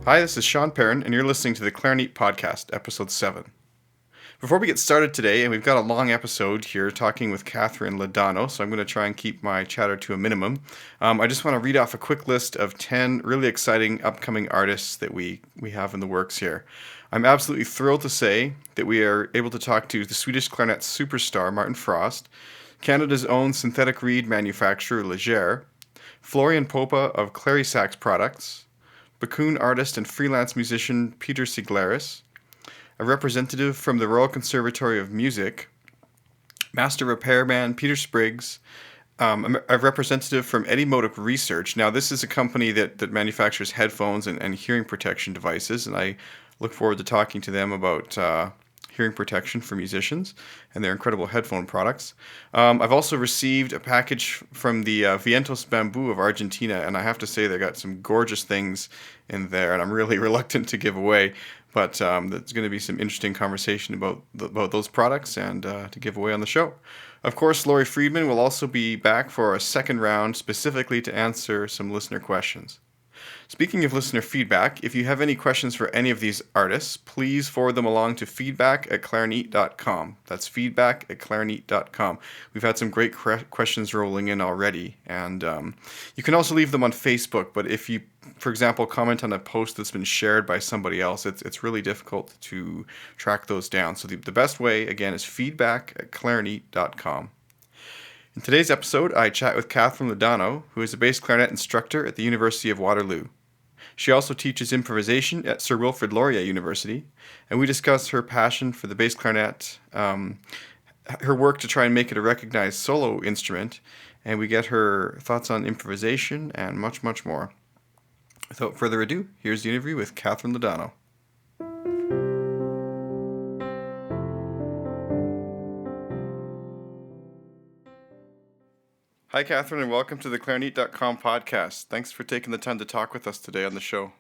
Hi, this is Sean Perrin, and you're listening to the Clarineat Podcast, Episode 7. Before we get started today, and we've got a long episode here talking with Kathryn Ladano, so I'm going to try and keep my chatter to a minimum. I just want to read off a quick list of 10 really exciting upcoming artists that we have in the works here. I'm absolutely thrilled to say that we are able to talk to the Swedish clarinet superstar Martin Frost, Canada's own synthetic reed manufacturer Laurier, Florian Popa of Clarisax Products, Bakun artist and freelance musician Peter Siglaris, a representative from the Royal Conservatory of Music, master repairman Peter Spriggs, a representative from Etymotic Research. Now, this is a company that manufactures headphones and hearing protection devices, and I look forward to talking to them about hearing protection for musicians and their incredible headphone products. I've also received a package from the Vientos Bamboo of Argentina, and I have to say they got some gorgeous things in there, and I'm really reluctant to give away, but there's going to be some interesting conversation about those products and to give away on the show. Of course, Laurie Friedman will also be back for a second round specifically to answer some listener questions. Speaking of listener feedback, if you have any questions for any of these artists, please forward them along to feedback@clarinet.com. That's feedback@clarinet.com. We've had some great questions rolling in already, and you can also leave them on Facebook, but if you, for example, comment on a post that's been shared by somebody else, it's really difficult to track those down. So the best way, again, is feedback@clarinet.com. In today's episode, I chat with Kathryn Ladano, who is a bass clarinet instructor at the University of Waterloo. She also teaches improvisation at Sir Wilfred Laurier University, and we discuss her passion for the bass clarinet, her work to try and make it a recognized solo instrument, and we get her thoughts on improvisation and much, much more. Without further ado, here's the interview with Kathryn Ladano. Hi, Kathryn, and welcome to the clarinet.com podcast. Thanks for taking the time to talk with us today on the show.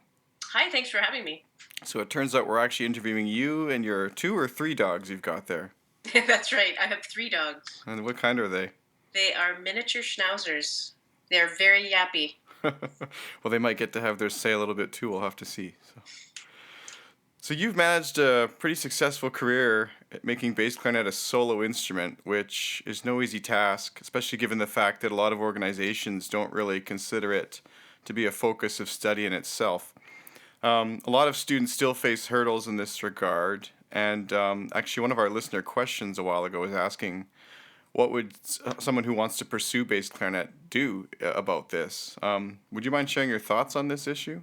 Hi, thanks for having me. So it turns out we're actually interviewing you and your 2 or 3 dogs you've got there. That's right. I have 3 dogs. And what kind are they? They are miniature schnauzers. They're very yappy. Well, they might get to have their say a little bit too. We'll have to see. So you've managed a pretty successful career at making bass clarinet a solo instrument, which is no easy task, especially given the fact that a lot of organizations don't really consider it to be a focus of study in itself. A lot of students still face hurdles in this regard, and actually one of our listener questions a while ago was asking, what would someone who wants to pursue bass clarinet do about this? Would you mind sharing your thoughts on this issue?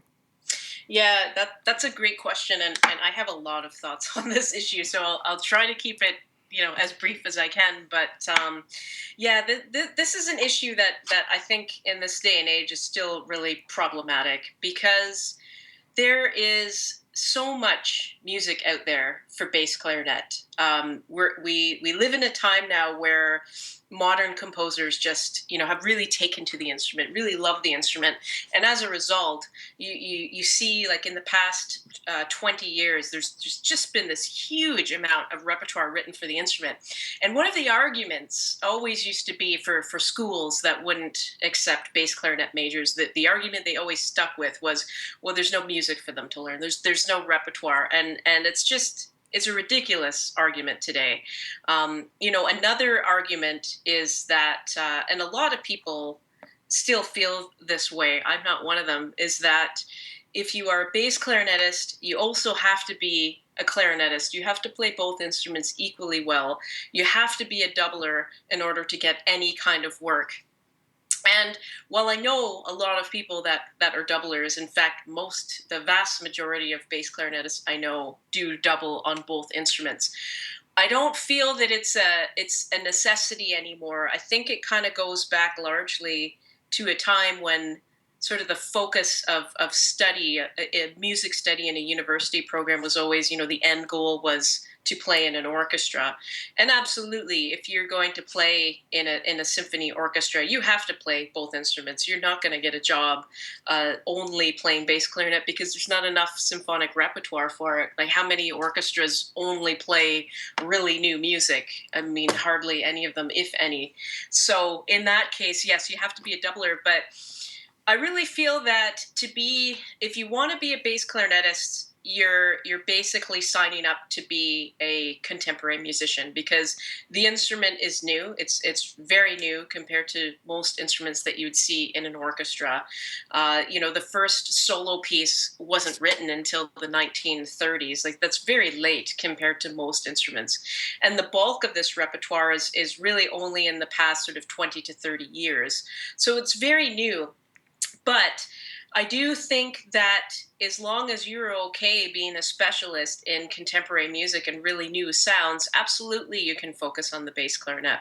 Yeah, that's a great question, and I have a lot of thoughts on this issue, so I'll try to keep it as brief as I can. But this is an issue that I think in this day and age is still really problematic because there is so much music out there for bass clarinet. We live in a time now where modern composers just have really taken to the instrument, really love the instrument, and as a result, you see, like, in the past 20 years, there's just been this huge amount of repertoire written for the instrument. And one of the arguments always used to be for schools that wouldn't accept bass clarinet majors, that the argument they always stuck with was, well, there's no music for them to learn. There's no repertoire, and it's a ridiculous argument today. Another argument is that, and a lot of people still feel this way, I'm not one of them, is that if you are a bass clarinetist, you also have to be a clarinetist. You have to play both instruments equally well. You have to be a doubler in order to get any kind of work. And while I know a lot of people that are doublers, in fact, the vast majority of bass clarinetists I know do double on both instruments, I don't feel that it's a necessity anymore. I think it kind of goes back largely to a time when sort of the focus of study, music study in a university program was always, the end goal was to play in an orchestra. And absolutely, if you're going to play in a symphony orchestra, you have to play both instruments. You're not going to get a job only playing bass clarinet because there's not enough symphonic repertoire for it. Like, how many orchestras only play really new music? I mean, hardly any of them, if any. So in that case, yes, you have to be a doubler, but I really feel that if you want to be a bass clarinetist, you're basically signing up to be a contemporary musician because the instrument is new. It's very new compared to most instruments that you would see in an orchestra. The first solo piece wasn't written until the 1930s. Like that's very late compared to most instruments, and the bulk of this repertoire is really only in the past sort of 20 to 30 years. So it's very new. But I do think that as long as you're okay being a specialist in contemporary music and really new sounds, absolutely you can focus on the bass clarinet.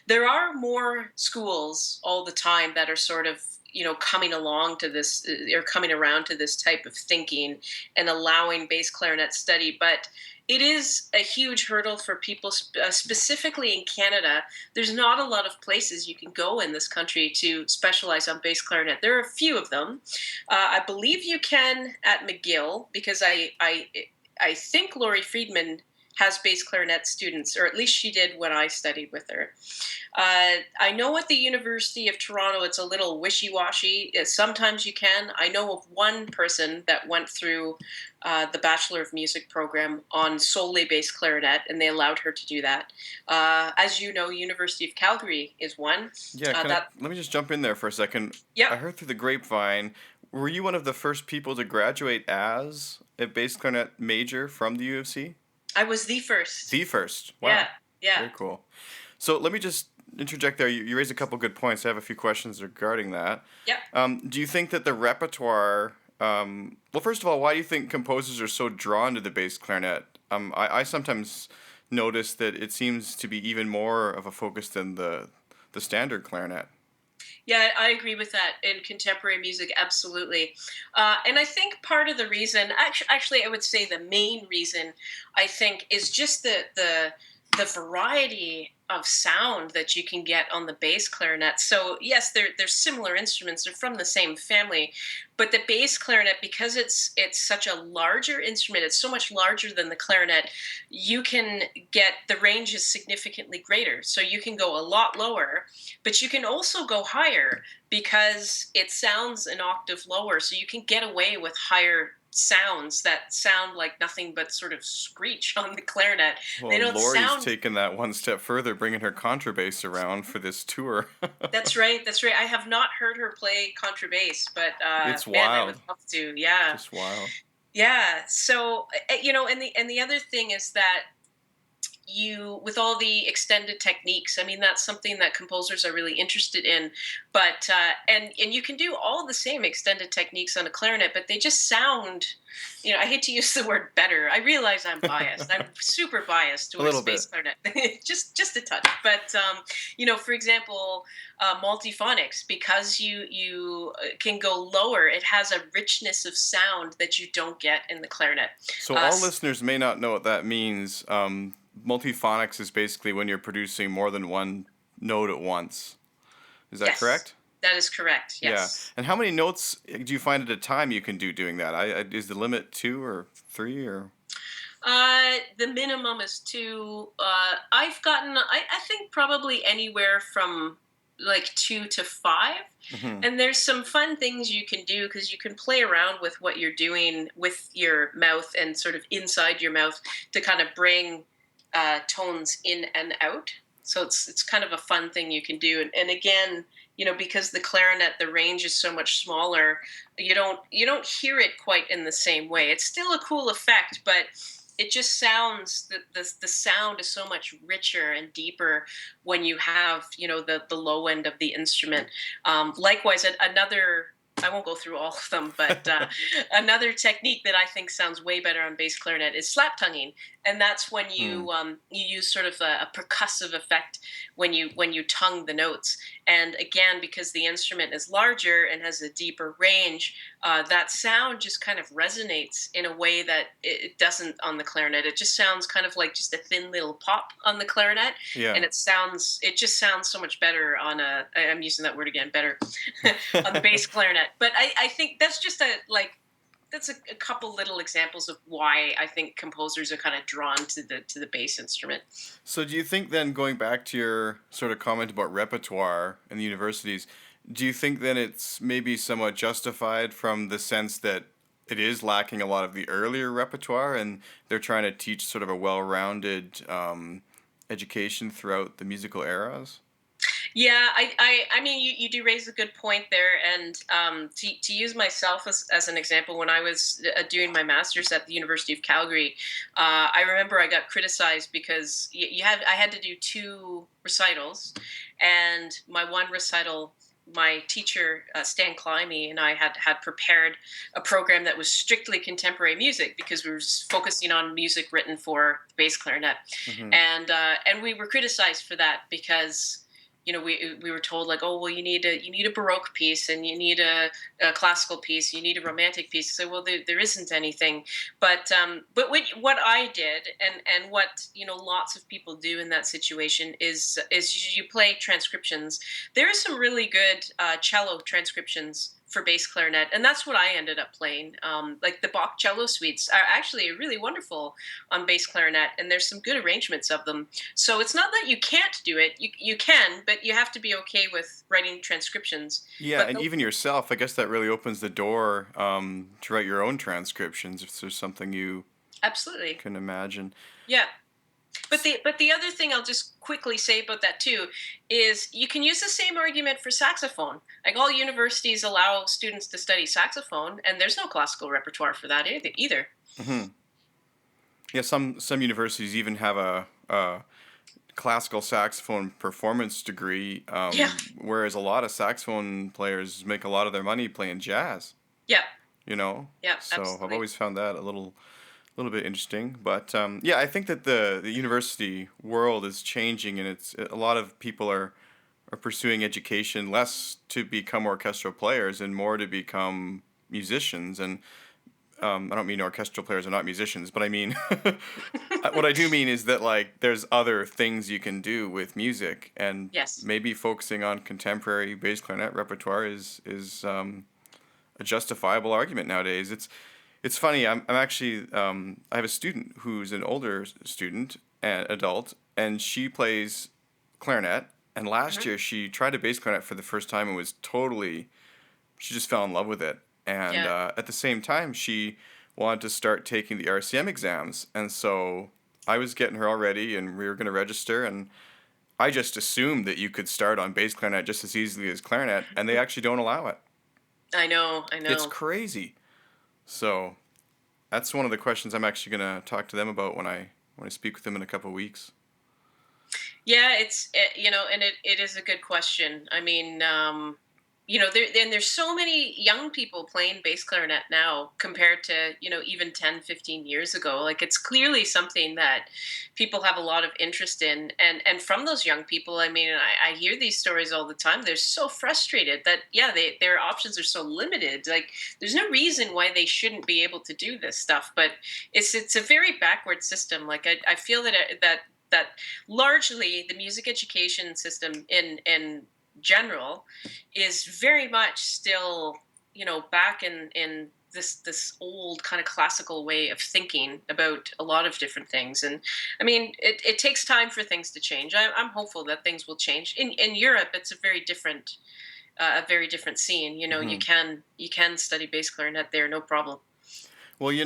There are more schools all the time that are sort of coming along to this or coming around to this type of thinking and allowing bass clarinet study, but it is a huge hurdle for people, specifically in Canada. There's not a lot of places you can go in this country to specialize on bass clarinet. There are a few of them. I believe you can at McGill because I think Laurie Friedman has bass clarinet students, or at least she did when I studied with her. I know at the University of Toronto it's a little wishy-washy. Sometimes you can. I know of one person that went through the Bachelor of Music program on solely bass clarinet, and they allowed her to do that. As you know, University of Calgary is one. Yeah, let me just jump in there for a second. Yep. I heard through the grapevine, were you one of the first people to graduate as a bass clarinet major from the U of C? I was the first. The first. Wow. Yeah, yeah. Very cool. So let me just interject there. You raised a couple good points. I have a few questions regarding that. Yep. Do you think that the repertoire... well, first of all, why do you think composers are so drawn to the bass clarinet? I sometimes notice that it seems to be even more of a focus than the standard clarinet. Yeah, I agree with that in contemporary music, absolutely. And I think part of the reason, actually, I would say the main reason, I think, is just the variety of sound that you can get on the bass clarinet. So yes, they're similar instruments; they're from the same family, but the bass clarinet, because it's such a larger instrument, it's so much larger than the clarinet. You can get the range is significantly greater, so you can go a lot lower, but you can also go higher because it sounds an octave lower, so you can get away with higher sounds that sound like nothing but sort of screech on the clarinet. Well, They don't Laurie's sound. taken that one step further, bringing her contrabass around for this tour. That's right. That's right. I have not heard her play contrabass, but It's man, I wild. would love to. Yeah, Just wild. yeah. So and the other thing is that with all the extended techniques, I mean that's something that composers are really interested in, but and you can do all the same extended techniques on a clarinet, but they just sound, I hate to use the word better. I realize I'm biased. I'm super biased A towards little bit. bass clarinet. just a touch, but for example, multiphonics, because you can go lower, it has a richness of sound that you don't get in the clarinet. So all listeners may not know what that means. Multiphonics is basically when you're producing more than one note at once. Is that Yes. correct? That is correct. Yes. Yeah. And how many notes do you find at a time you can do doing that? Is the limit 2 or 3 or? The minimum is 2. I've gotten, I think, probably anywhere from like 2 to 5. Mhm. And there's some fun things you can do because you can play around with what you're doing with your mouth and sort of inside your mouth to kind of bring tones in and out. So it's kind of a fun thing you can do. And again, because the clarinet, the range is so much smaller, you don't hear it quite in the same way. It's still a cool effect, but it just sounds the sound is so much richer and deeper when you have the low end of the instrument. Likewise, another. I won't go through all of them, but another technique that I think sounds way better on bass clarinet is slap tonguing, and that's when you use sort of a percussive effect when you tongue the notes. And again, because the instrument is larger and has a deeper range, that sound just kind of resonates in a way that it doesn't on the clarinet. It just sounds kind of like just a thin little pop on the clarinet, Yeah. and it just sounds so much better on I'm using that word again, better on the bass clarinet. But I think that's just that's a couple little examples of why I think composers are kind of drawn to the bass instrument. So do you think then, going back to your sort of comment about repertoire in the universities, Do you think then it's maybe somewhat justified from the sense that it is lacking a lot of the earlier repertoire, and they're trying to teach sort of a well-rounded education throughout the musical eras? Yeah, I mean, you do raise a good point there, and to use myself as an example, when I was doing my master's at the University of Calgary, I remember I got criticized because I had to do two recitals, and my one recital, my teacher Stan Climby and I had prepared a program that was strictly contemporary music because we were focusing on music written for bass clarinet, Hmm. and we were criticized for that because we were told like, oh well, you need a baroque piece, and you need a classical piece, you need a romantic piece. So well, there isn't anything. But what I did, and what lots of people do in that situation is you play transcriptions. There are some really good cello transcriptions for bass clarinet, and that's what I ended up playing. Like the Bach cello suites are actually really wonderful on bass clarinet, and there's some good arrangements of them. So it's not that you can't do it. You can, but you have to be okay with writing transcriptions. Yeah, But and even yourself, I guess that really opens the door to write your own transcriptions if there's something you absolutely, can imagine. yeah. But the other thing I'll just quickly say about that too is you can use the same argument for saxophone. Like all universities allow students to study saxophone, and there's no classical repertoire for that either. Hmm. Yeah, some universities even have a classical saxophone performance degree, Yeah, whereas a lot of saxophone players make a lot of their money playing jazz. yeah, You know, yeah, so I've absolutely. always found that a little bit interesting. But yeah, I think that the university world is changing, and it's a lot of people are pursuing education less to become orchestral players and more to become musicians. And I don't mean orchestral players are not musicians, but I mean what I do mean is that like there's other things you can do with music, and Yes. maybe focusing on contemporary bass clarinet repertoire is a justifiable argument nowadays. It's funny. I'm actually I have a student who's an older student and adult, and she plays clarinet. And last Hmm. year she tried a bass clarinet for the first time and was totally, she just fell in love with it. And Yeah. at the same time, she wanted to start taking the RSCEM exams. And so I was getting her all ready, and we were going to register. And I just assumed that you could start on bass clarinet just as easily as clarinet, and they actually don't allow it. I know. I It's know. crazy. So that's one of the questions I'm actually going to talk to them about when I speak with them in a couple of weeks. Yeah, and it is a good question. I mean, there's so many young people playing bass clarinet now compared to, even 10, 15 years ago. Like it's clearly something that people have a lot of interest in. And from those young people, I mean, I hear these stories all the time. They're so frustrated that, yeah, their options are so limited. Like there's no reason why they shouldn't be able to do this stuff, but it's a very backward system. Like I feel that largely the music education system in general is very much still back in this old kind of classical way of thinking about a lot of different things. And I mean it takes time for things to change. I'm hopeful that things will change. In Europe it's a very different scene. You Hmm. can study bass clarinet there, no problem. Well,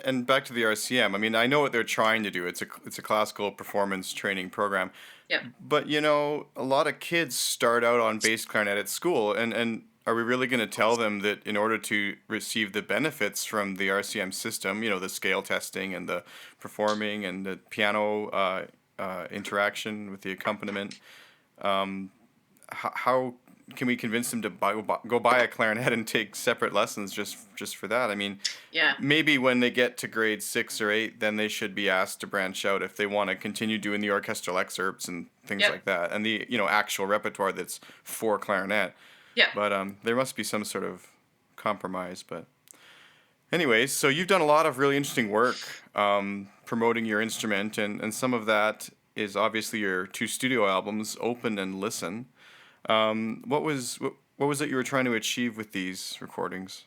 and back to the RCM. I mean, I know what they're trying to do. It's a classical performance training program, Yeah. but a lot of kids start out on bass clarinet at school, and are we really going to tell them that in order to receive the benefits from the RCM system, the scale testing and the performing and the piano interaction with the accompaniment, how can we convince them to go buy a clarinet and take separate lessons just for that? I mean, Yeah. maybe when they get to grade 6 or 8, then they should be asked to branch out if they want to continue doing the orchestral excerpts and things Yep. like that, and the actual repertoire that's for clarinet. Yeah. But there must be some sort of compromise. But anyways, so you've done a lot of really interesting work promoting your instrument, and some of that is obviously your two studio albums, Open and Listen. What was it you were trying to achieve with these recordings?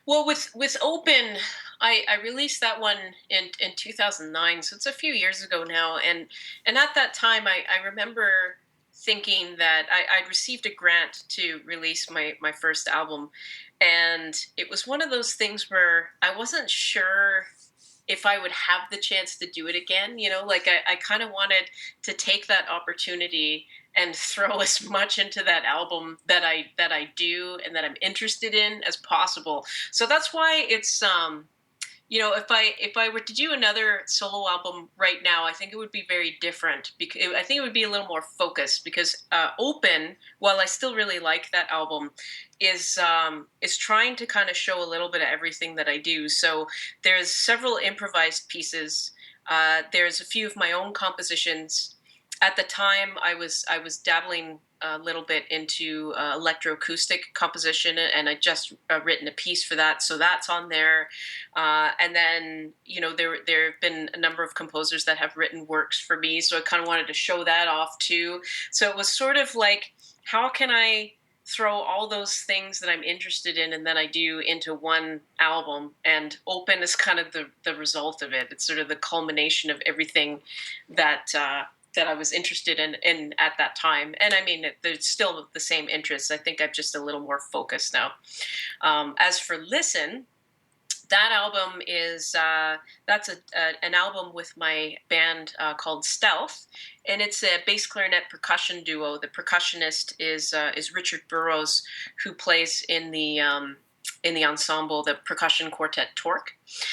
Well, with Open, I released that one in 2009, so it's a few years ago now. And at that time, I remember thinking that I'd received a grant to release my first album, and it was one of those things where I wasn't sure if I would have the chance to do it again. Like I kind of wanted to take that opportunity and throw as much into that album that I do and that I'm interested in as possible. So that's why it's if I were to do another solo album right now, I think it would be very different, because I think it would be a little more focused, because Open, while I still really like that album, is trying to kind of show a little bit of everything that I do. So there's several improvised pieces. There's a few of my own compositions. At the time, I was dabbling a little bit into electroacoustic composition, and I just written a piece for that, so that's on there. And then there have been a number of composers that have written works for me, so I kind of wanted to show that off too. So it was sort of like, how can I throw all those things that I'm interested in and that I do into one album? And Open is kind of the result of it. It's sort of the culmination of everything that I was interested in at that time. And I mean, there's still the same interests. I think I'm just a little more focused now. As for Listen, that album is that's an album with my band called Stealth, and it's a bass clarinet percussion duo. The percussionist is Richard Burrows, who plays in the ensemble, the percussion quartet Torque.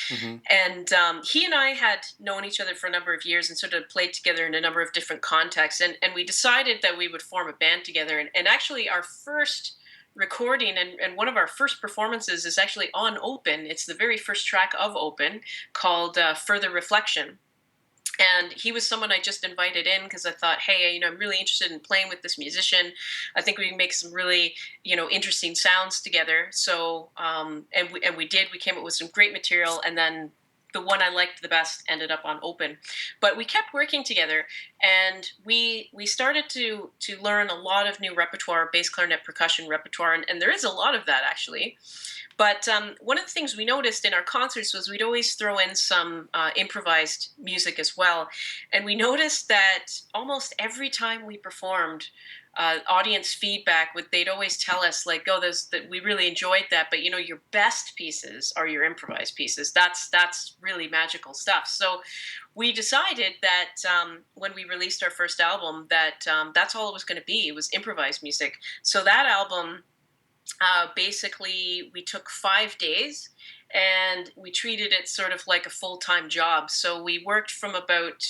Hmm. And he and I had known each other for a number of years and sort of played together in a number of different contexts. And we decided that we would form a band together. And actually, our first recording and one of our first performances is actually on Open. It's the very first track of Open, called Further Reflection. And he was someone I just invited in because I thought, hey, I'm really interested in playing with this musician. I think we can make some really, interesting sounds together. So, and we did. We came up with some great material, and then the one I liked the best ended up on Open. But we kept working together, and we started to learn a lot of new repertoire, bass clarinet percussion repertoire, and there is a lot of that actually. But one of the things we noticed in our concerts was we'd always throw in some improvised music as well. And we noticed that almost every time we performed, audience feedback they'd always tell us like, oh, that we really enjoyed that, but your best pieces are your improvised pieces. That's really magical stuff. So we decided that when we released our first album, that that's all it was going to be. It was improvised music. So that album, basically, we took 5 days and we treated it sort of like a full-time job. So we worked from about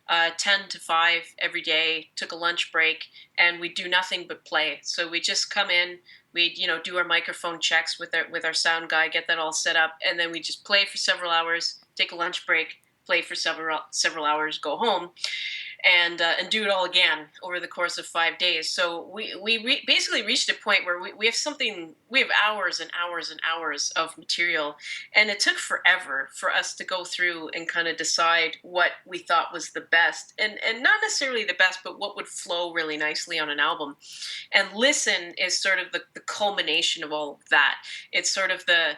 10 to 5 every day, took a lunch break, and we do nothing but play. So we just come in, we do our microphone checks with our sound guy, get that all set up, and then we just play for several hours, take a lunch break, play for several hours, go home, and do it all again over the course of 5 days. So we basically reached a point where we have hours and hours and hours of material, and it took forever for us to go through and kind of decide what we thought was the best, and not necessarily the best, but what would flow really nicely on an album. And Listen is sort of the culmination of all of that. It's sort of the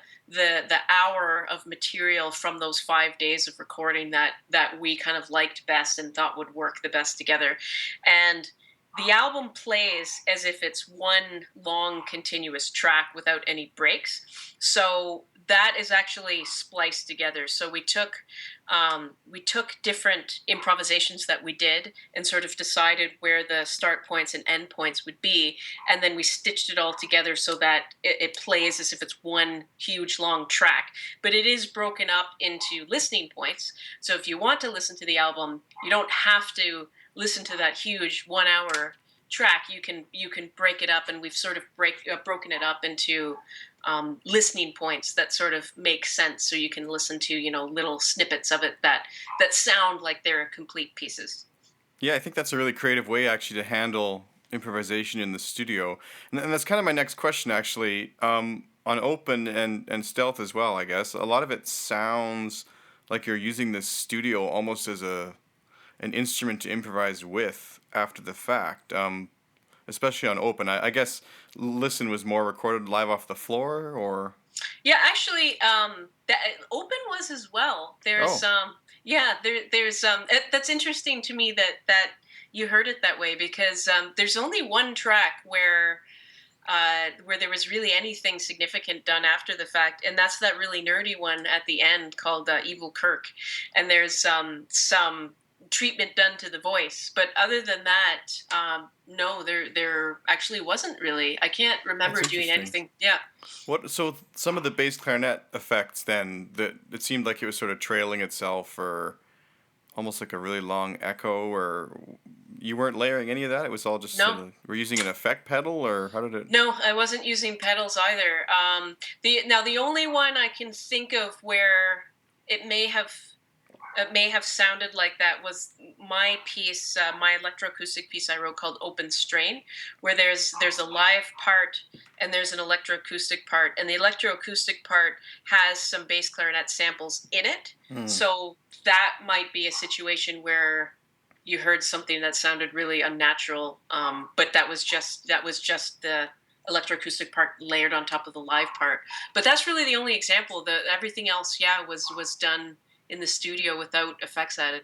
hour of material from those 5 days of recording that we kind of liked best and thought would work the best together. And the album plays as if it's one long continuous track without any breaks. So that is actually spliced together. So we took different improvisations that we did and sort of decided where the start points and end points would be, and then we stitched it all together so that it plays as if it's one huge long track. But it is broken up into listening points. So if you want to listen to the album, you don't have to listen to that huge 1 hour track. You can break it up, and we've sort of broken it up into listening points that sort of make sense, so you can listen to little snippets of it that sound like they're complete pieces. Yeah, I think that's a really creative way actually to handle improvisation in the studio, and that's kind of my next question actually. On Open and Stealth as well, I guess a lot of it sounds like you're using the studio almost as an instrument to improvise with after the fact. Especially on Open, I guess Listen was more recorded live off the floor, or Yeah, actually, that Open was as well. There's oh, yeah, there's that's interesting to me that you heard it that way because there's only one track where there was really anything significant done after the fact, and that's that really nerdy one at the end called Evil Kirk, and there's some treatment done to the voice, but other than that, no, there actually wasn't really. I can't remember That's doing interesting. anything. Yeah. What? So some of the bass clarinet effects then that it seemed like it was sort of trailing itself, or almost like a really long echo, or you weren't layering any of that. It was all just sort No, of we're using an effect pedal, or how did it? no, I wasn't using pedals either. The only one I can think of where it may have it may have sounded like that was my piece, my electroacoustic piece I wrote called Open Strain, where there's a live part and there's an electroacoustic part, and the electroacoustic part has some bass clarinet samples in it. Hmm. So that might be a situation where you heard something that sounded really unnatural, but that was just the electroacoustic part layered on top of the live part. But that's really the only example. The everything else, yeah, was done in the studio without effects added.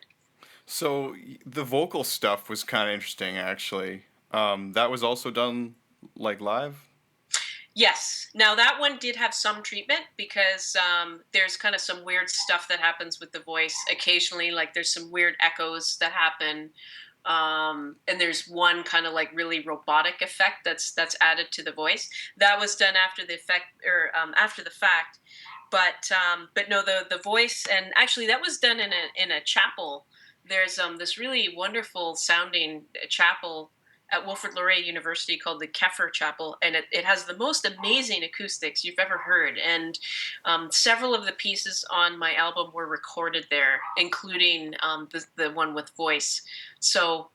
So the vocal stuff was kind of interesting, actually. That was also done like live. Yes. Now that one did have some treatment because there's kind of some weird stuff that happens with the voice occasionally. Like there's some weird echoes that happen, and there's one kind of like really robotic effect that's added to the voice. That was done after the effect or after the fact. But no, the voice, and actually that was done in a chapel. There's this really wonderful sounding chapel at Wilfred Laurier University called the Keffer Chapel, and it has the most amazing acoustics you've ever heard. And several of the pieces on my album were recorded there, including the one with voice. So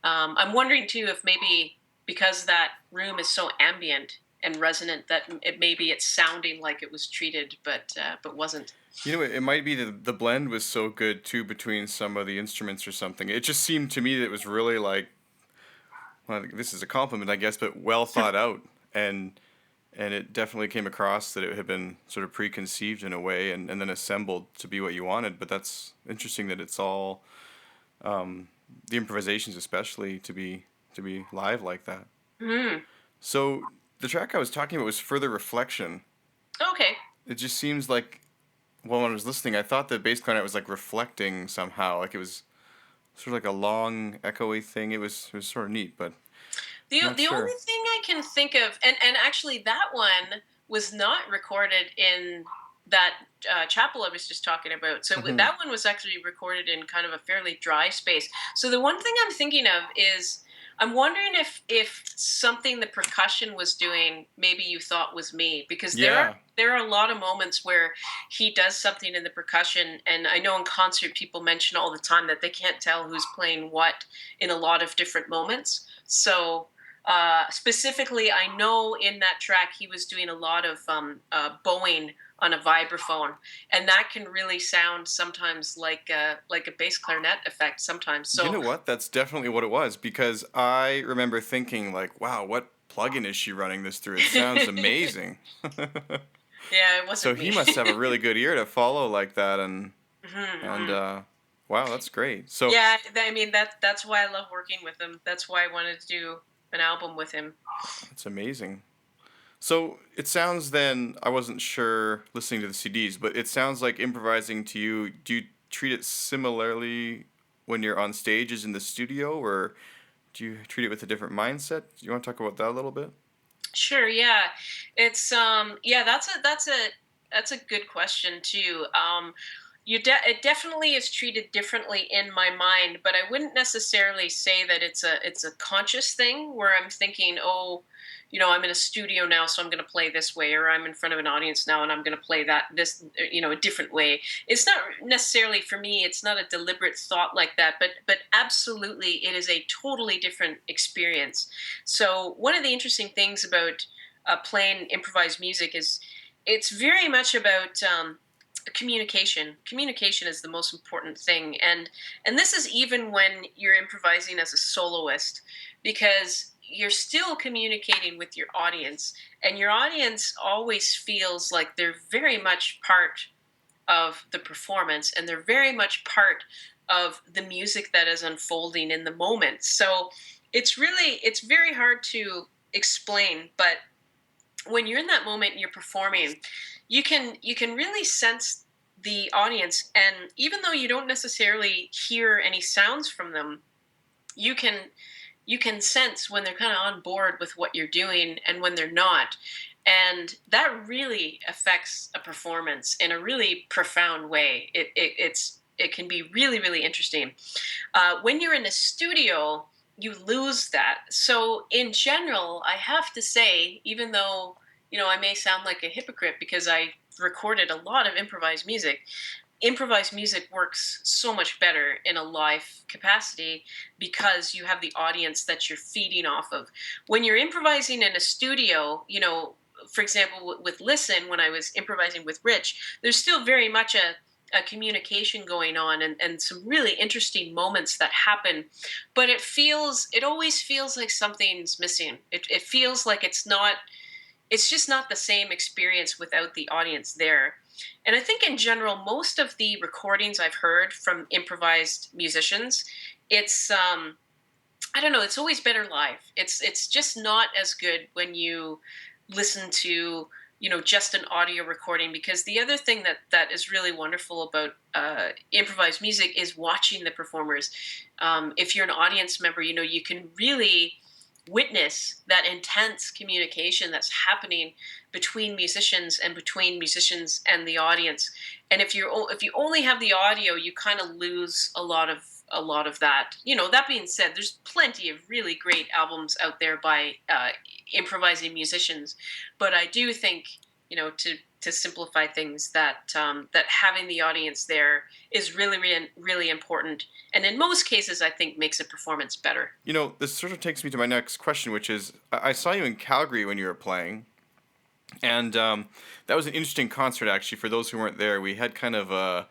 I'm wondering too if maybe because that room is so ambient and resonant that maybe it's sounding like it was treated, but wasn't. You know, it might be the blend was so good too between some of the instruments or something. It just seemed to me that it was really like, well, this is a compliment, I guess, but well thought out, and it definitely came across that it had been sort of preconceived in a way, and then assembled to be what you wanted. But that's interesting that it's all the improvisations, especially to be live like that. Mm. So the track I was talking about was Further Reflection. Okay. It just seems like, well, when I was listening, I thought the bass clarinet was like reflecting somehow, like it was sort of like a long echoey thing. It was sort of neat, but The I'm not the only sure. thing I can think of, and actually that one was not recorded in that chapel I was just talking about. So Hmm. that one was actually recorded in kind of a fairly dry space. So the one thing I'm thinking of is I'm wondering if something the percussion was doing maybe you thought was me, because Yeah. there are a lot of moments where he does something in the percussion, and I know in concert people mention all the time that they can't tell who's playing what in a lot of different moments. So specifically, I know in that track he was doing a lot of bowing on a vibraphone, and that can really sound sometimes like a bass clarinet effect sometimes. You So know what? That's definitely what it was, because I remember thinking like, wow, what plugin is she running this through? It sounds amazing. yeah, it So wasn't he me. must have a really good ear to follow like that, and Hmm. wow, that's great. So Yeah, I mean that's why I love working with him. That's why I wanted to do an album with him. that's amazing. So it sounds then, I wasn't sure listening to the CDs, but it sounds like improvising to you. Do you treat it similarly when you're on stage as in the studio, or do you treat it with a different mindset? Do you want to talk about that a little bit? Sure, yeah. It's yeah, that's a good question too. It definitely is treated differently in my mind, but I wouldn't necessarily say that it's a conscious thing where I'm thinking, oh, I'm in a studio now, so I'm going to play this way, or I'm in front of an audience now, and I'm going to play a different way. It's not necessarily for me. It's not a deliberate thought like that, but absolutely, it is a totally different experience. So one of the interesting things about playing improvised music is it's very much about communication. Communication is the most important thing, and this is even when you're improvising as a soloist, because you're still communicating with your audience, and your audience always feels like they're very much part of the performance, and they're very much part of the music that is unfolding in the moment. So it's very hard to explain, but when you're in that moment and you're performing, you can really sense the audience, and even though you don't necessarily hear any sounds from them, you can you can sense when they're kind of on board with what you're doing and when they're not. And that really affects a performance in a really profound way. It can be really, really interesting. When you're in a studio, you lose that. So in general, I have to say, even though I may sound like a hypocrite because I recorded a lot of improvised music works so much better in a live capacity because you have the audience that you're feeding off of. When you're improvising in a studio, for example, with Listen, when I was improvising with Rich, there's still very much a communication going on, and some really interesting moments that happen, but it always feels like something's missing. It feels like it's just not the same experience without the audience there. And I think in general, most of the recordings I've heard from improvised musicians, it's I don't know, it's always better live. It's just not as good when you listen to just an audio recording, because the other thing that is really wonderful about improvised music is watching the performers. If you're an audience member, you can really witness that intense communication that's happening between musicians and between musicians and the audience. And if you only have the audio, you kind of lose a lot of that. That being said, there's plenty of really great albums out there by improvising musicians, but I do think to simplify things, that having the audience there is really, really, really important, and in most cases, I think makes a performance better. This sort of takes me to my next question, which is I saw you in Calgary when you were playing, and that was an interesting concert, actually. For those who weren't there, we had kind of a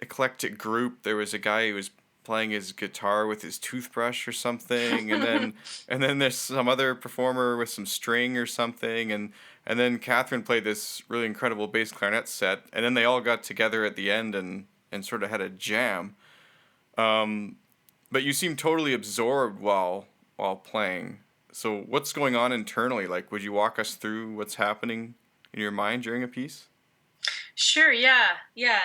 eclectic group. There was a guy who was playing his guitar with his toothbrush or something, and then there's some other performer with some string or something, and then Kathryn played this really incredible bass clarinet set, and then they all got together at the end and sort of had a jam. But you seem totally absorbed while playing. So what's going on internally? Like, would you walk us through what's happening in your mind during a piece? Sure, yeah. Yeah,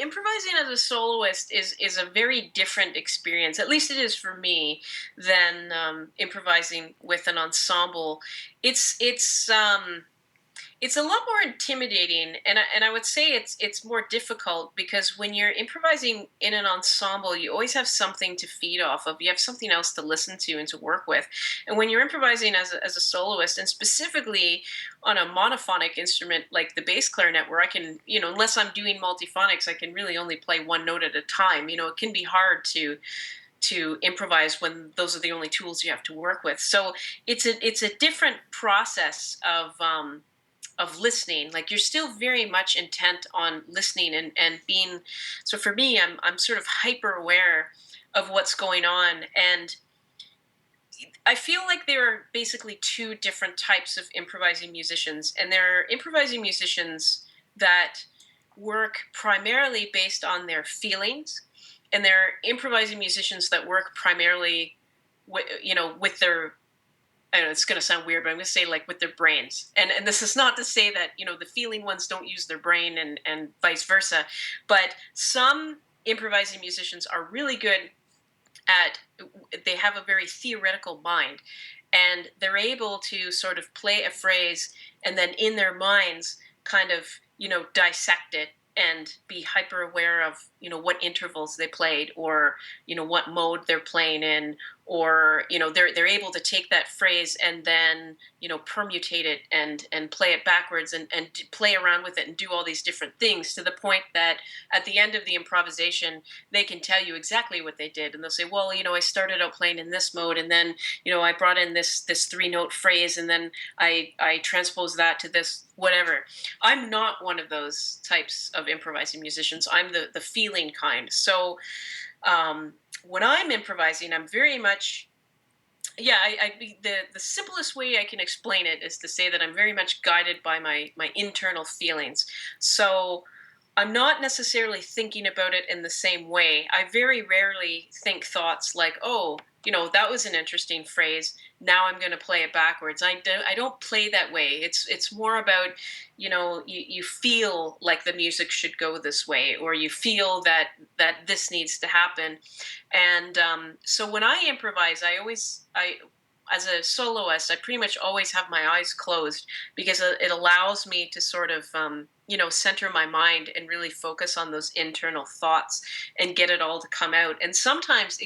improvising as a soloist is a very different experience. At least it is for me, than improvising with an ensemble. It's a lot more intimidating, and I would say it's more difficult, because when you're improvising in an ensemble, you always have something to feed off of. You have something else to listen to and to work with. And when you're improvising as a soloist, and specifically on a monophonic instrument like the bass clarinet, where I can, unless I'm doing multiphonics, I can really only play one note at a time. It can be hard to improvise when those are the only tools you have to work with. So it's a different process of listening. Like, you're still very much intent on listening, and being, so for me, I'm sort of hyper aware of what's going on. And I feel like there are basically two different types of improvising musicians. And there are improvising musicians that work primarily based on their feelings, and there are improvising musicians that work primarily with their, I know it's going to sound weird, but I'm going to say, like, with their brains. And this is not to say that, the feeling ones don't use their brain, and vice versa. But some improvising musicians are really good they have a very theoretical mind, and they're able to sort of play a phrase and then in their minds kind of, dissect it and be hyper aware of, what intervals they played, or, what mode they're playing in, or, they're able to take that phrase and then, permutate it and play it backwards, and play around with it and do all these different things, to the point that at the end of the improvisation, they can tell you exactly what they did. And they'll say, well, I started out playing in this mode, and then, I brought in this 3-note phrase, and then I transposed that to this whatever. I'm not one of those types of improvising musicians. I'm the feeling kind. So when I'm improvising, I'm very much, yeah, the simplest way I can explain it is to say that I'm very much guided by my internal feelings. So I'm not necessarily thinking about it in the same way. I very rarely think thoughts like, "Oh, that was an interesting phrase. Now I'm going to play it backwards." I don't play that way. It's more about, you feel like the music should go this way, or you feel that this needs to happen. And so when I improvise, I as a soloist, I pretty much always have my eyes closed, because it allows me to sort of center my mind and really focus on those internal thoughts and get it all to come out. And sometimes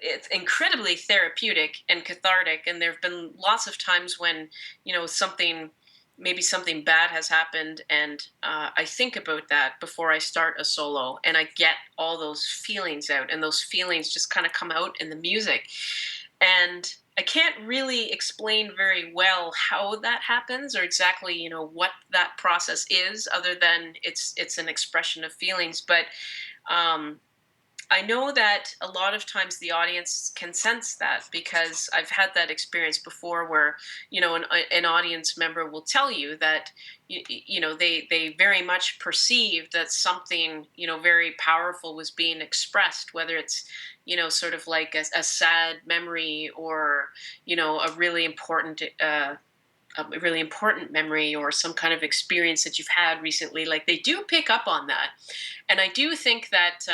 it's incredibly therapeutic and cathartic. And there have been lots of times when maybe something bad has happened, and I think about that before I start a solo, and I get all those feelings out, and those feelings just kind of come out in the music. And I can't really explain very well how that happens, or exactly what that process is, other than it's an expression of feelings. But um, I know that a lot of times the audience can sense that, because I've had that experience before where, an audience member will tell you that, they very much perceived that something, very powerful was being expressed, whether it's, sort of like a sad memory, or, a really important memory, or some kind of experience that you've had recently. Like, they do pick up on that. And I do think that,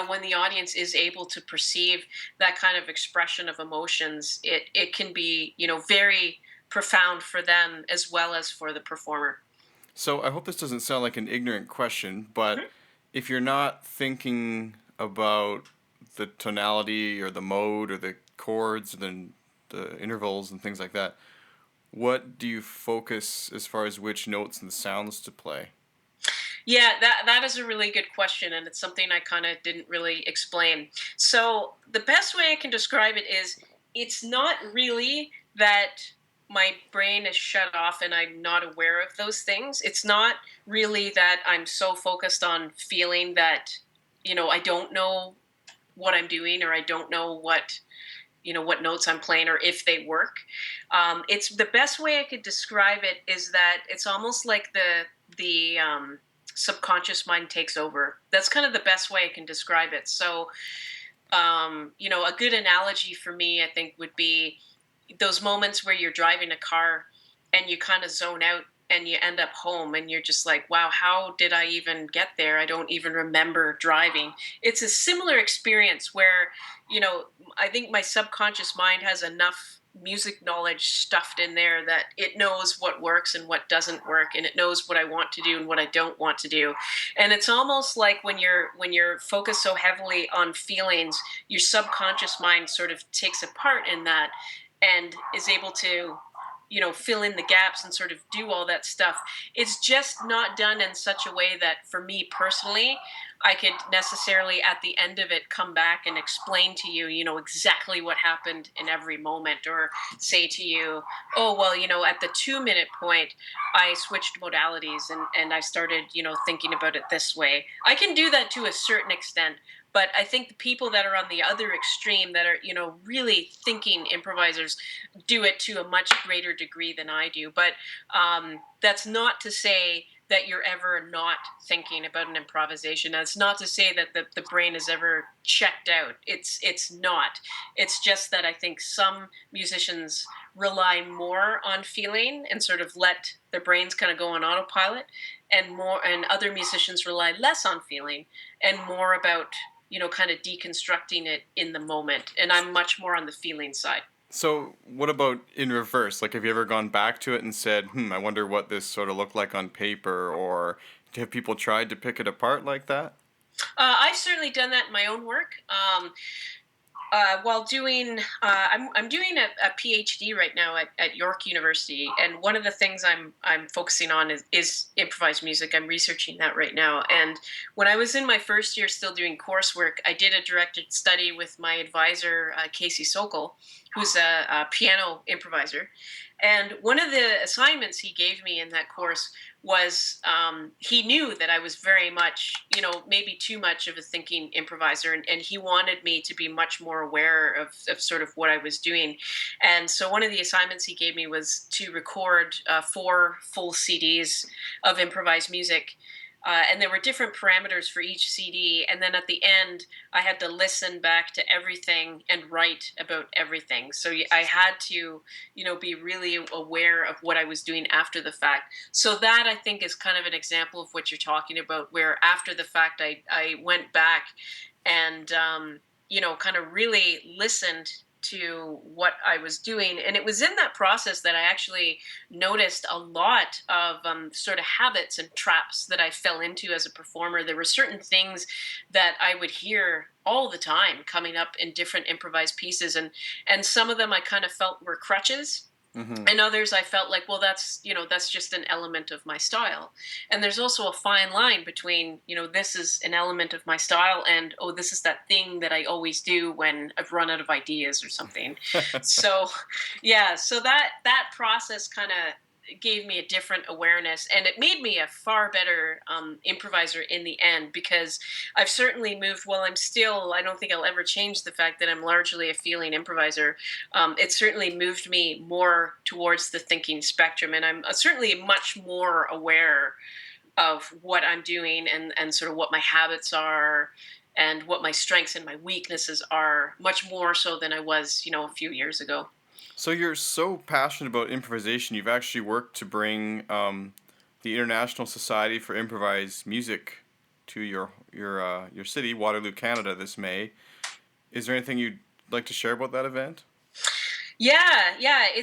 when the audience is able to perceive that kind of expression of emotions, it can be, very profound for them as well as for the performer. So I hope this doesn't sound like an ignorant question, but Mhm. if you're not thinking about the tonality or the mode or the chords, then the intervals and things like that, what do you focus as far as which notes and sounds to play? Yeah, that is a really good question, and it's something I kind of didn't really explain. So the best way I can describe it is, it's not really that my brain is shut off and I'm not aware of those things. It's not really that I'm so focused on feeling that, I don't know what I'm doing, or I don't know what notes I'm playing, or if they work. It's the best way I could describe it is that it's almost like the subconscious mind takes over. That's kind of the best way I can describe it. So, a good analogy for me, I think, would be those moments where you're driving a car and you kind of zone out, and you end up home and you're just like, wow, how did I even get there? I don't even remember driving. It's a similar experience where, I think my subconscious mind has enough music knowledge stuffed in there that it knows what works and what doesn't work, and it knows what I want to do and what I don't want to do. And it's almost like when you're focused so heavily on feelings, your subconscious mind sort of takes a part in that, and is able to, fill in the gaps and sort of do all that stuff. It's just not done in such a way that, for me personally, I could necessarily at the end of it come back and explain to you, exactly what happened in every moment, or say to you, oh, well, at the 2 minute point, I switched modalities, and I started, thinking about it this way. I can do that to a certain extent, but I think the people that are on the other extreme, that are, really thinking improvisers, do it to a much greater degree than I do. But that's not to say that you're ever not thinking about an improvisation. That's not to say that the brain is ever checked out. It's not. It's just that I think some musicians rely more on feeling and sort of let their brains kind of go on autopilot, and other musicians rely less on feeling and more about, kind of deconstructing it in the moment. And I'm much more on the feeling side. So, what about in reverse? Like, have you ever gone back to it and said, I wonder what this sort of looked like on paper? Or have people tried to pick it apart like that? I've certainly done that in my own work. While doing, I'm doing a PhD right now at York University, and one of the things I'm focusing on is improvised music. I'm researching that right now. And when I was in my first year, still doing coursework, I did a directed study with my advisor, Casey Sokol, who's a piano improviser. And one of the assignments he gave me in that course was he knew that I was very much, maybe too much of a thinking improviser, and he wanted me to be much more aware of sort of what I was doing. And so one of the assignments he gave me was to record 4 full CDs of improvised music. And there were different parameters for each CD. And then at the end, I had to listen back to everything and write about everything. So I had to, be really aware of what I was doing after the fact. So that I think is kind of an example of what you're talking about, where after the fact, I went back and, kind of really listened to what I was doing. And it was in that process that I actually noticed a lot of sort of habits and traps that I fell into as a performer. There were certain things that I would hear all the time coming up in different improvised pieces, and some of them I kind of felt were crutches. Hmm. And others I felt like, well, that's just an element of my style. And there's also a fine line between, this is an element of my style, and, oh, this is that thing that I always do when I've run out of ideas or something. So yeah, so that process kind of gave me a different awareness, and it made me a far better improviser in the end, because I've certainly moved. While I don't think I'll ever change the fact that I'm largely a feeling improviser. It certainly moved me more towards the thinking spectrum, and I'm certainly much more aware of what I'm doing, and sort of what my habits are, and what my strengths and my weaknesses are, much more so than I was, a few years ago. So you're so passionate about improvisation, you've actually worked to bring the International Society for Improvised Music to your city, Waterloo, Canada, this May. Is there anything you'd like to share about that event? Yeah.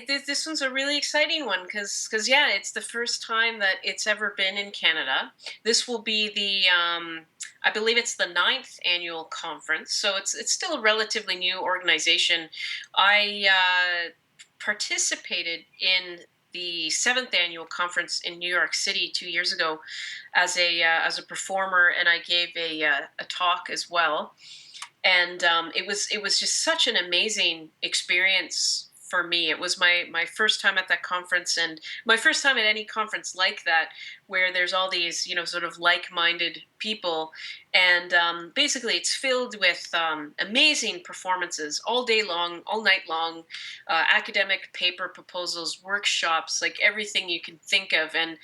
This one's a really exciting one, because yeah, it's the first time that it's ever been in Canada. This will be I believe it's the 9th annual conference, so it's still a relatively new organization. I participated in the 7th annual conference in New York City 2 years ago as a performer, and I gave a talk as well. And it was just such an amazing experience for me. It was my first time at that conference, and my first time at any conference like that, where there's all these, sort of like-minded people. And basically it's filled with amazing performances all day long, all night long, academic paper proposals, workshops, like everything you can think of, and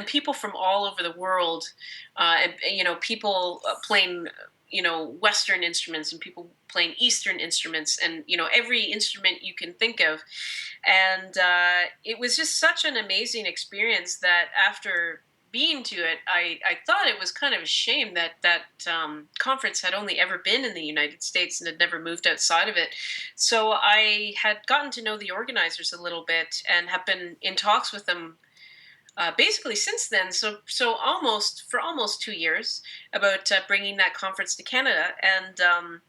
people from all over the world, and people playing, Western instruments, and people playing Eastern instruments, and every instrument you can think of. And it was just such an amazing experience that after being to it, I thought it was kind of a shame that conference had only ever been in the United States and had never moved outside of it. So I had gotten to know the organizers a little bit, and have been in talks with them basically since then. So almost 2 years, about bringing that conference to Canada. And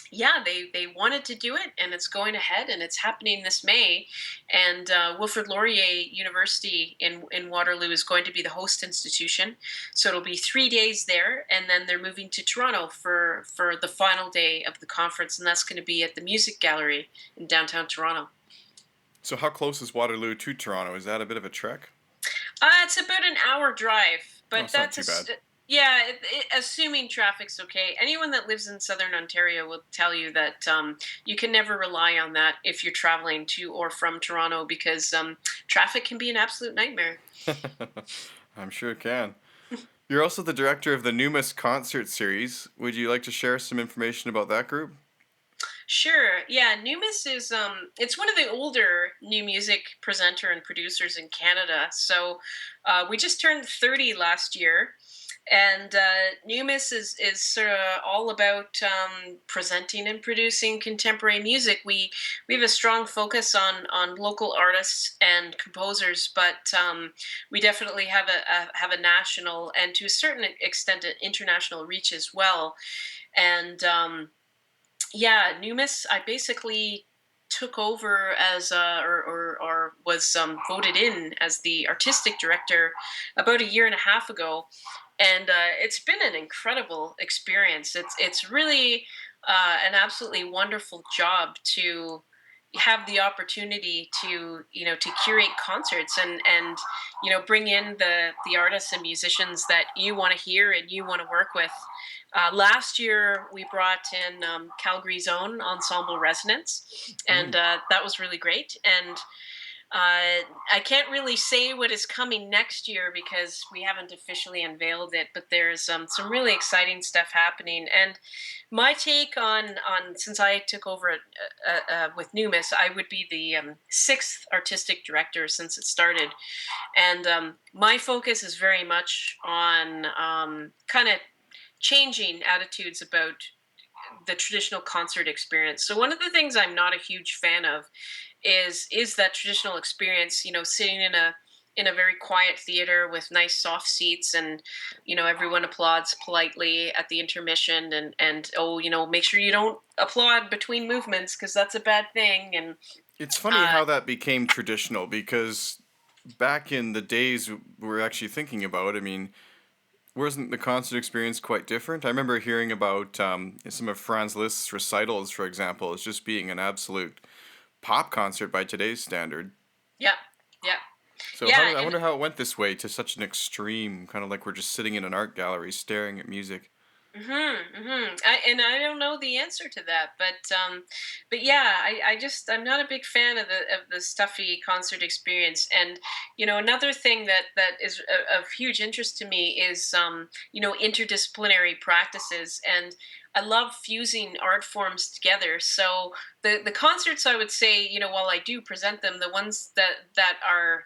yeah, they wanted to do it, and it's going ahead, and it's happening this May. And Wilfred Laurier University in Waterloo is going to be the host institution. So it'll be 3 days there, and then they're moving to Toronto for the final day of the conference, and that's going to be at the Music Gallery in downtown Toronto. So how close is Waterloo to Toronto? Is that a bit of a trek? It's about an hour drive, Oh, but it's not too bad. yeah, assuming traffic's okay. Anyone that lives in Southern Ontario will tell you that you can never rely on that if you're traveling to or from Toronto, because traffic can be an absolute nightmare. I'm sure it can. You're also the director of the Numis concert series. Would you like to share some information about that group? Sure. Yeah, Numis is it's one of the older new music presenter and producers in Canada. So we just turned 30 last year, and Numis is sort of all about presenting and producing contemporary music. We have a strong focus on local artists and composers, but we definitely have a national, and to a certain extent an international reach as well. And yeah, Numis, I basically took over as or was voted in as the artistic director about a year and a half ago, and it's been an incredible experience. It's really an absolutely wonderful job to have the opportunity to to curate concerts and bring in the artists and musicians that you want to hear and you want to work with. Last year we brought in Calgary's own Ensemble Resonance, and Mm. that was really great. And I can't really say what is coming next year because we haven't officially unveiled it, but there's some really exciting stuff happening. And my take on since I took over with Numis, I would be the sixth artistic director since it started, and my focus is very much on kind of changing attitudes about the traditional concert experience. So one of the things I'm not a huge fan of is that traditional experience, sitting in a very quiet theater with nice soft seats, and everyone applauds politely at the intermission, and oh, make sure you don't applaud between movements because that's a bad thing. And It's funny uh how that became traditional because back in the days we're actually thinking about, I mean, wasn't the concert experience quite different? I remember hearing about some of Franz Liszt's recitals, for example, as just being an absolute pop concert by today's standard. yeah, yeah, So yeah. I And wonder how it went this way to such an extreme, kind of like we're just sitting in an art gallery staring at music. I don't know the answer to that, but yeah, I'm not a big fan of the stuffy concert experience. And another thing that is of huge interest to me is interdisciplinary practices, and I love fusing art forms together. So the concerts, I would say, while I do present them, the ones that are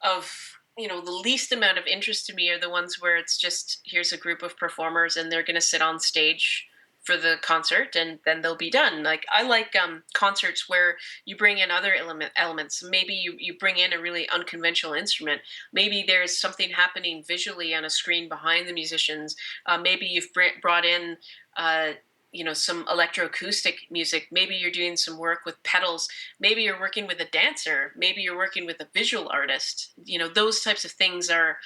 of the least amount of interest to me are the ones where it's just, here's a group of performers and they're going to sit on stage for the concert and then they'll be done. Like, I like concerts where you bring in other elements. Maybe you bring in a really unconventional instrument. Maybe there's something happening visually on a screen behind the musicians. Maybe you've brought in some electroacoustic music. Maybe you're doing some work with pedals. Maybe you're working with a dancer. Maybe you're working with a visual artist. Those types of things are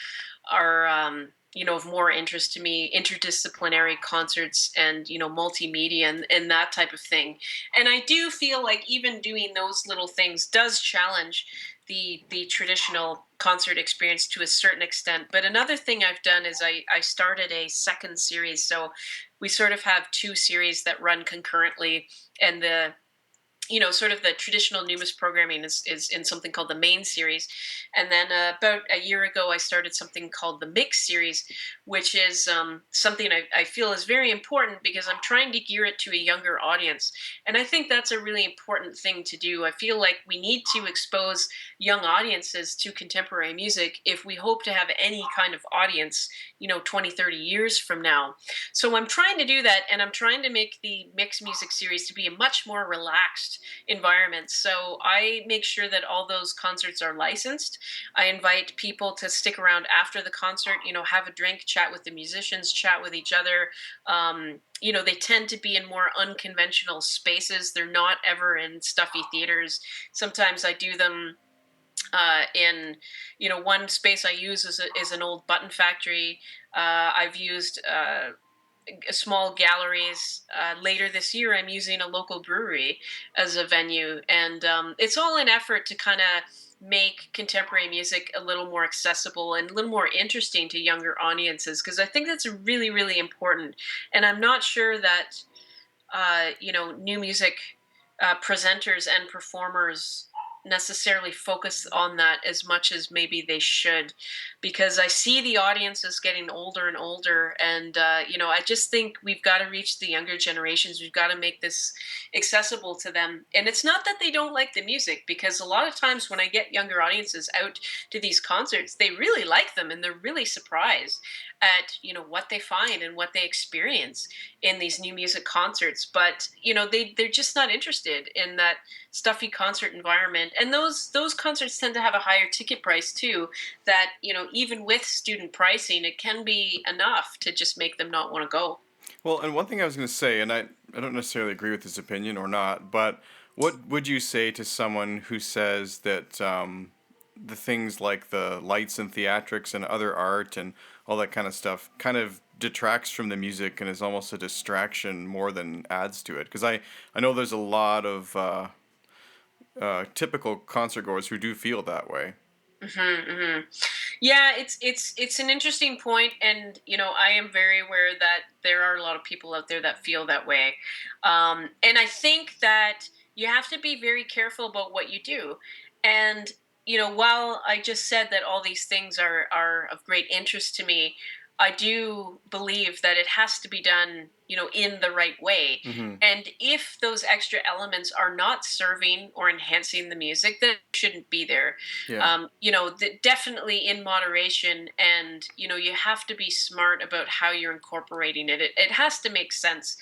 of more interest to me. Interdisciplinary concerts and multimedia and that type of thing. And I do feel like even doing those little things does challenge the traditional concert experience to a certain extent. But another thing I've done is I started a second series. So we sort of have two series that run concurrently, and the sort of the traditional Numis programming is in something called the main series. And then about a year ago, I started something called the mix series, which is something I feel is very important because I'm trying to gear it to a younger audience. And I think that's a really important thing to do. I feel like we need to expose young audiences to contemporary music if we hope to have any kind of audience, 20, 30 years from now. So I'm trying to do that, and I'm trying to make the mixed music series to be a much more relaxed environment. So I make sure that all those concerts are licensed. I invite people to stick around after the concert, have a drink, chat with the musicians, chat with each other. They tend to be in more unconventional spaces. They're not ever in stuffy theaters. Sometimes I do them in one space I use is an old button factory. I've used small galleries. Later this year, I'm using a local brewery as a venue, and it's all an effort to kind of make contemporary music a little more accessible and a little more interesting to younger audiences, because I think that's really, really important. And I'm not sure that new music presenters and performers necessarily focus on that as much as maybe they should, because I see the audiences getting older and older, and I just think we've got to reach the younger generations. We've got to make this accessible to them. And it's not that they don't like the music, because a lot of times when I get younger audiences out to these concerts, they really like them and they're really surprised at what they find and what they experience in these new music concerts. But they're just not interested in that stuffy concert environment. And those concerts tend to have a higher ticket price too, that even with student pricing, it can be enough to just make them not want to go. Well, and one thing I was going to say, and I don't necessarily agree with this opinion or not, but what would you say to someone who says that the things like the lights and theatrics and other art and all that kind of stuff kind of detracts from the music and is almost a distraction more than adds to it? Because I know there's a lot of typical concert goers who do feel that way. Yeah, it's an interesting point, and I am very aware that there are a lot of people out there that feel that way, and I think that you have to be very careful about what you do, and while I just said that all these things are of great interest to me, I do believe that it has to be done, in the right way. Hmm. And if those extra elements are not serving or enhancing the music, then it shouldn't be there. Yeah. Definitely in moderation, and you have to be smart about how you're incorporating it. It has to make sense.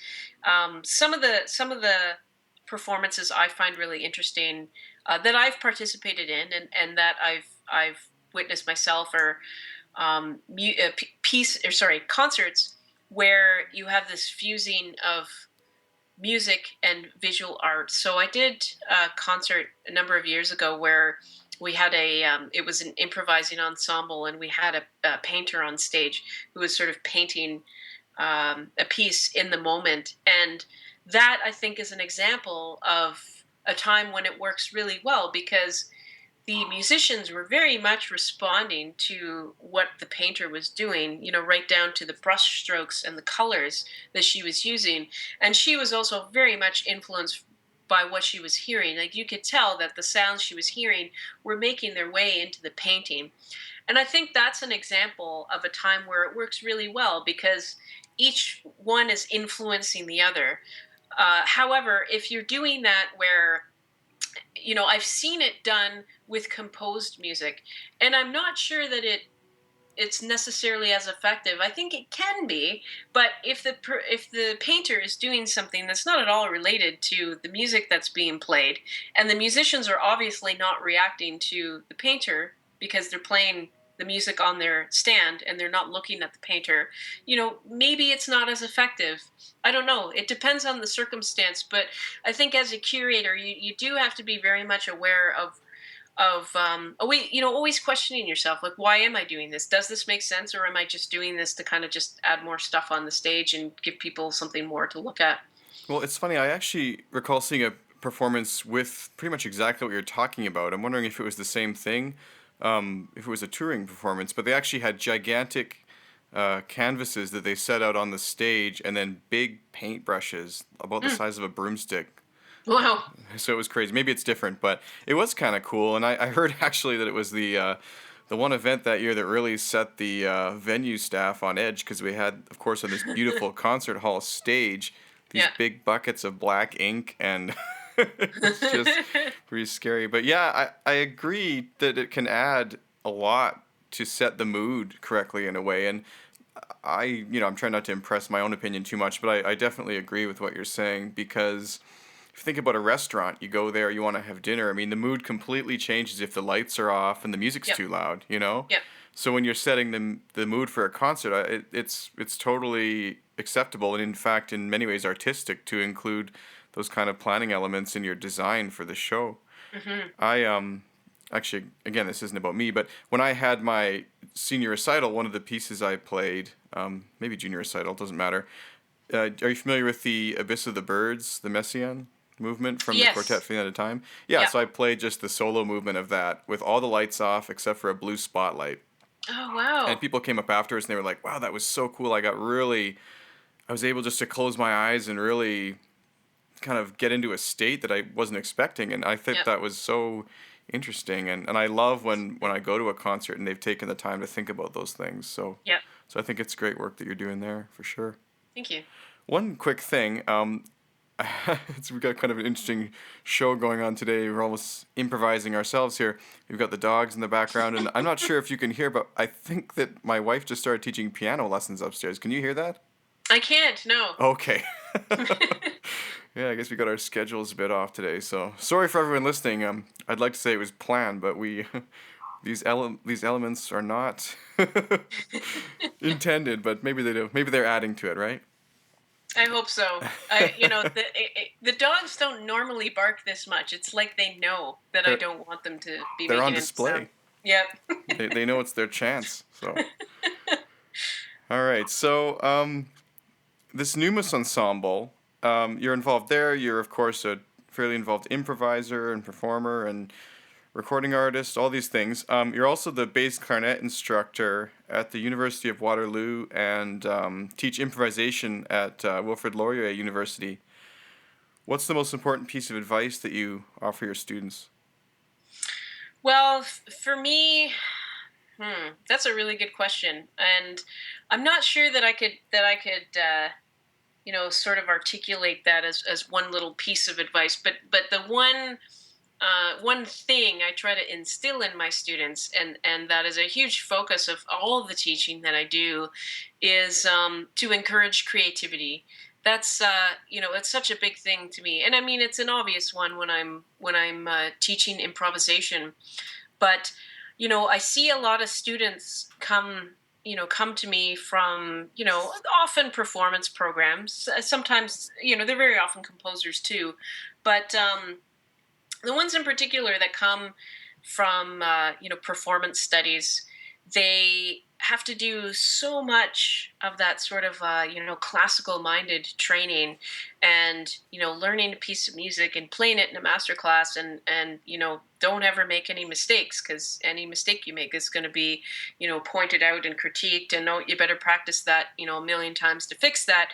Some of the performances I find really interesting, that I've participated in, and that I've witnessed myself, are concerts where you have this fusing of music and visual art. So I did a concert a number of years ago where we had it was an improvising ensemble, and we had a painter on stage who was sort of painting a piece in the moment. And that, I think, is an example of a time when it works really well, because the musicians were very much responding to what the painter was doing, right down to the brush strokes and the colors that she was using. And she was also very much influenced by what she was hearing. Like, you could tell that the sounds she was hearing were making their way into the painting. And I think that's an example of a time where it works really well, because each one is influencing the other. However, if you're doing that where I've seen it done with composed music, and I'm not sure that it's necessarily as effective. I think it can be, but if the painter is doing something that's not at all related to the music that's being played, and the musicians are obviously not reacting to the painter because they're playing the music on their stand and they're not looking at the painter, maybe it's not as effective. I don't know. It depends on the circumstance, but I think as a curator, you do have to be very much aware always questioning yourself, like, why am I doing this? Does this make sense, or am I just doing this to kind of just add more stuff on the stage and give people something more to look at? Well, it's funny. I actually recall seeing a performance with pretty much exactly what you're talking about. I'm wondering if it was the same thing, if it was a touring performance, but they actually had gigantic canvases that they set out on the stage, and then big paintbrushes about the size of a broomstick. Wow. So it was crazy. Maybe it's different, but it was kind of cool. And I heard actually that it was the one event that year that really set the venue staff on edge, because we had, of course, on this beautiful concert hall stage, these Yeah. big buckets of black ink, and it's just pretty scary. But yeah, I agree that it can add a lot to set the mood correctly in a way. And I'm trying not to impress my own opinion too much, but I definitely agree with what you're saying, because if you think about a restaurant, you go there, you want to have dinner. I mean, the mood completely changes if the lights are off and the music's Yep. too loud. Yep. So when you're setting the mood for a concert, it's totally acceptable, and in fact, in many ways, artistic to include those kind of planning elements in your design for the show. Hmm. I actually, again, this isn't about me, but when I had my senior recital, one of the pieces I played, maybe junior recital, doesn't matter. Are you familiar with the Abyss of the Birds, the Messiaen movement from the Quartet Yes. for the End of Time? Yeah, Yeah. so I played just the solo movement of that with all the lights off except for a blue spotlight. Oh, And wow. people came up afterwards and they were like, wow, that was so cool. I was able just to close my eyes and really kind of get into a state that I wasn't expecting. And I think Yep. that was so interesting. And I love when I go to a concert and they've taken the time to think about those things. Yep. So I think it's great work that you're doing there for sure. Thank you. One quick thing, we've got kind of an interesting show going on today. We're almost improvising ourselves here. We've got the dogs in the background, and I'm not sure if you can hear, but I think that my wife just started teaching piano lessons upstairs. Can you hear that? I can't. No. Okay. Yeah, I guess we got our schedules a bit off today, so sorry for everyone listening. I'd like to say it was planned, but these elements are not intended, but maybe they do. Maybe they're adding to it, right? I hope so. The dogs don't normally bark this much. It's like they know that I They're- don't want them to be They're making on any display. sound. Yep. They know it's their chance. So, all right. So, this Numis ensemble, you're involved there. You're of course a fairly involved improviser and performer and recording artist, all these things. You're also the bass clarinet instructor at the University of Waterloo and teach improvisation at Wilfred Laurier University. What's the most important piece of advice that you offer your students? Well, for me, that's a really good question, and I'm not sure that I could sort of articulate that as one little piece of advice. But the one thing I try to instill in my students, and that is a huge focus of all of the teaching that I do, is to encourage creativity. That's it's such a big thing to me, and I mean it's an obvious one when I'm teaching improvisation. But I see a lot of students come to me from often performance programs. Sometimes they're very often composers too, but the ones in particular that come from performance studies, they have to do so much of that sort of classical minded training, and learning a piece of music and playing it in a master class, and don't ever make any mistakes, because any mistake you make is going to be pointed out and critiqued, and no, you better practice that a million times to fix that.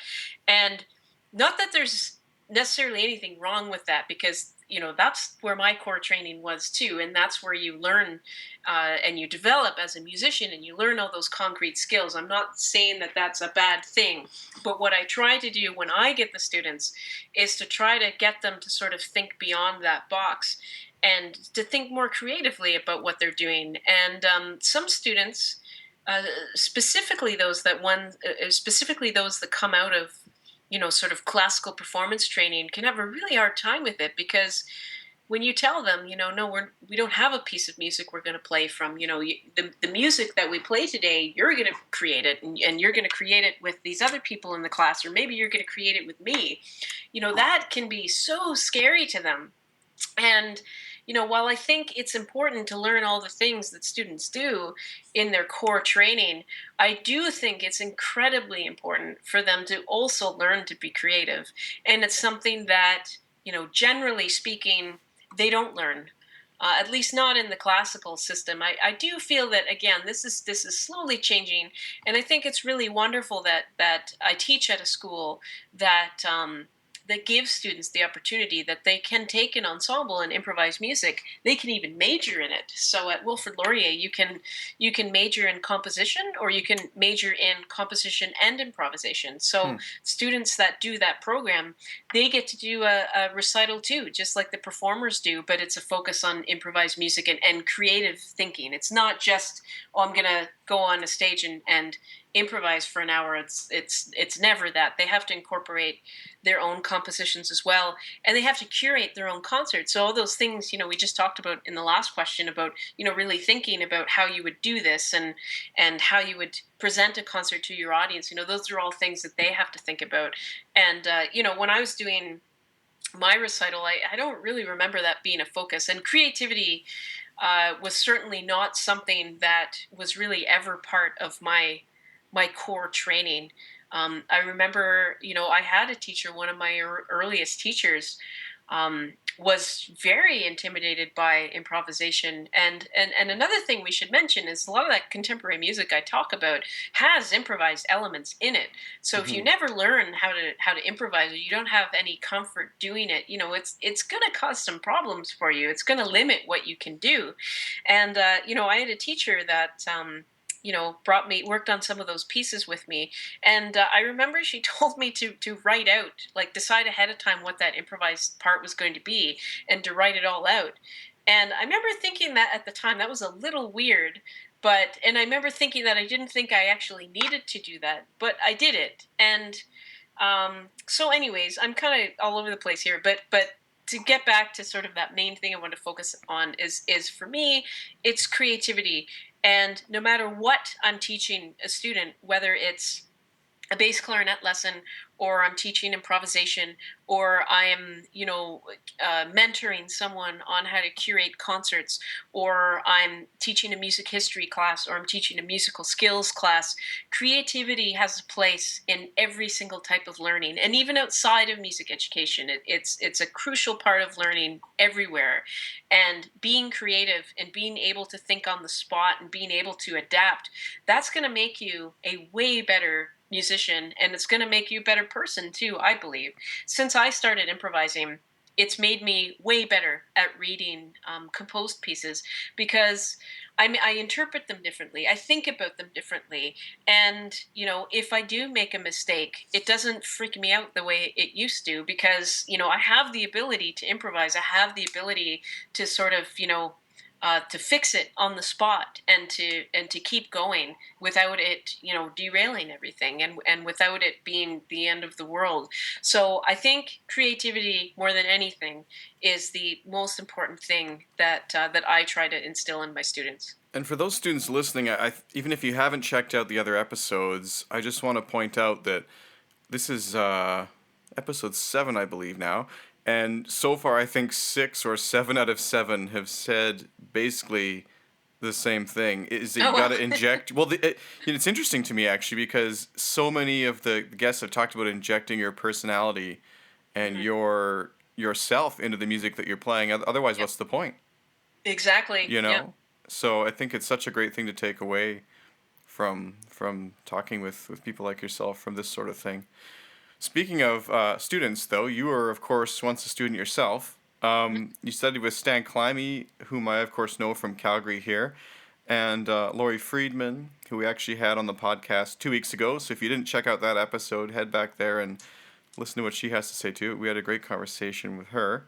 And not that there's necessarily anything wrong with that, because that's where my core training was too, and that's where you learn and you develop as a musician, and you learn all those concrete skills. I'm not saying that that's a bad thing, but what I try to do when I get the students is to try to get them to sort of think beyond that box, and to think more creatively about what they're doing. And some students, uh, specifically those that come out of sort of classical performance training, can have a really hard time with it, because when you tell them, no, we don't have a piece of music we're going to play from. The music that we play today, you're going to create it, and you're going to create it with these other people in the class, or maybe you're going to create it with me. That can be so scary to them. And while I think it's important to learn all the things that students do in their core training, I do think it's incredibly important for them to also learn to be creative. And it's something that, generally speaking, they don't learn. At least not in the classical system. I do feel that, again, this is slowly changing, and I think it's really wonderful that I teach at a school that gives students the opportunity that they can take an ensemble and improvise music. They can even major in it. So at Wilfrid Laurier, you can major in composition, or you can major in composition and improvisation. So Hmm. students that do that program, they get to do a recital too, just like the performers do, but it's a focus on improvised music and creative thinking. It's not just, oh, I'm gonna go on a stage and improvise for an hour. It's never that. They have to incorporate their own compositions as well, and they have to curate their own concerts. So all those things we just talked about in the last question, about really thinking about how you would do this, and how you would present a concert to your audience. Those are all things that they have to think about. And when I was doing my recital, I don't really remember that being a focus. And creativity was certainly not something that was really ever part of my core training. I remember, I had a teacher, one of my earliest teachers, was very intimidated by improvisation. And another thing we should mention is a lot of that contemporary music I talk about has improvised elements in it. So if you Hmm. never learn how to improvise, or you don't have any comfort doing it, it's going to cause some problems for you. It's going to limit what you can do. And I had a teacher that worked on some of those pieces with me. And I remember she told me to write out, like, decide ahead of time what that improvised part was going to be, and to write it all out. And I remember thinking that at the time that was a little weird, and I remember thinking that I didn't think I actually needed to do that, but I did it. And so, anyways, I'm kind of all over the place here, but to get back to sort of that main thing I want to focus on is for me, it's creativity. And no matter what I'm teaching a student, whether it's a bass clarinet lesson, or I'm teaching improvisation, or I'm, mentoring someone on how to curate concerts, or I'm teaching a music history class, or I'm teaching a musical skills class. Creativity has a place in every single type of learning, and even outside of music education, it's a crucial part of learning everywhere. And being creative and being able to think on the spot and being able to adapt, that's going to make you a way better musician, and it's going to make you a better person too, I believe. Since I started improvising, it's made me way better at reading composed pieces, because I interpret them differently. I think about them differently. And, if I do make a mistake, it doesn't freak me out the way it used to, because, I have the ability to improvise. I have the ability to sort of, to fix it on the spot, and to keep going without it, derailing everything, and without it being the end of the world. So I think creativity, more than anything, is the most important thing that I try to instill in my students. And for those students listening, even if you haven't checked out the other episodes, I just want to point out that this is episode 7, I believe now. And so far, I think 6 or 7 out of 7 have said basically the same thing. Is that you Oh, got well. to inject? Well, it's interesting to me actually, because so many of the guests have talked about injecting your personality and Mhm. yourself into the music that you're playing. Otherwise, Yep. what's the point? Exactly. You Yep. know. So I think it's such a great thing to take away from talking with people like yourself from this sort of thing. Speaking of students, though, you were, of course, once a student yourself. You studied with Stan Climby, whom I, of course, know from Calgary here, and Laurie Friedman, who we actually had on the podcast 2 weeks ago. So if you didn't check out that episode, head back there and listen to what she has to say, too. We had a great conversation with her.